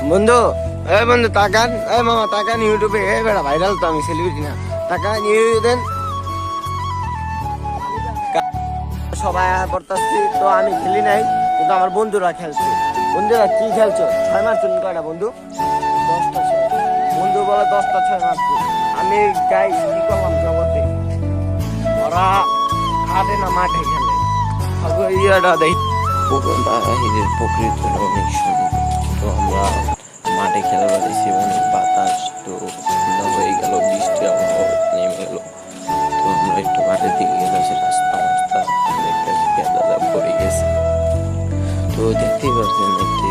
বন্ধু, এই বন্ধু তাকান, এই মামা তাকান ইউটিউবে, এই বেড়া ভাইরাল তো, আমি সেলিব্রিটি না, তাকান দেন। সবাই পড়তেছি তো, আমি খেলি নাই, কিন্তু আমার বন্ধুরা খেলছে। বন্ধুরা কি খেলছো? 6 মারছো কয়টা বন্ধু? 10টা 6। বন্ধু বলে 10টা 6 মারছি। আমি গাই কি করলাম জগতে, ওরা হাটে না মাঠে খেলে। ইয়াটা দেখ, বাহিরের প্রকৃতি অনেক সুন্দর। তো আমরা মাঠে খেলা বেড়াইছি, অনেক বাতাস, তো ঠান্ডা হয়ে গেল, বৃষ্টি আবহাওয়া নেমে গেল। তো আমরা একটু মাঠের দিকে গেছি, রাস্তা রাস্তা দেখতেছি দাদা পড়ে গেছে। তো দেখতেই পাচ্ছেন একটি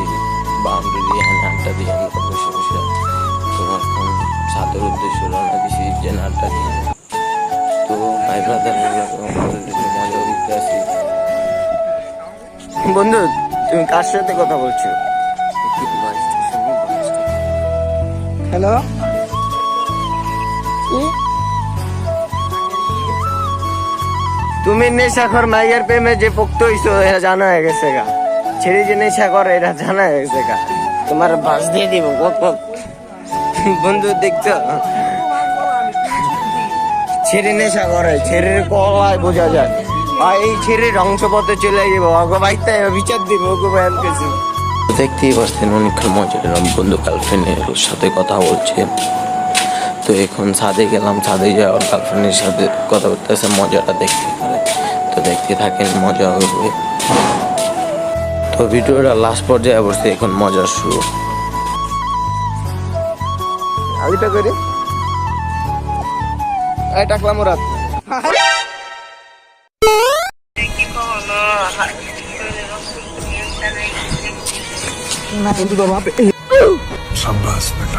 বাউন্ডারি, এখানে আড্ডা দিয়ে আমরা বসে বসে তো এখন ছাদের উদ্দেশ্যে রওনা দিছি যে আড্ডা দিয়ে। তো ভাই ব্রাদার মজা দিতে আসি। বন্ধু, তুমি কার সাথে কথা বলছো? হ্যালো, তুমি নেশাখর মাইয়ার প্রেমে যে পোক্ত হইছো, এরা জানা হয়ে গেছে গা। ছেড়ে যে নেশা করে এরা জানা হয়ে গেছে গা। তোমার বাস দিয়ে দিব বন্ধু, দেখছো ছেড়ে নেশা করে, ছেড়ে কলায় বোঝা যায়। আর এই ছেড়ে ধ্বংস পথে চলে যাবো, ওকে বাইতে বিচার দিব, ওকে বয়ান কিছু। দেখতেই পাচ্ছেন অনেকক্ষণ মজা এলাম, বন্ধু গার্লফ্রেন্ডের সাথে কথা বলছে। তো এখন ছাদে গেলাম, ছাদে যাওয়ার গার্লফ্রেন্ডের সাথে কথা বলতেছে, মজাটা দেখতে পারে। তো দেখতে থাকেন, মজা হবে। তো ভিডিওটা লাস্ট পর্যায়ে বসছে, এখন মজার শুরু। আলিটা করে টাকলাম রাত বন্ধু বাবা शाबाश बेटा।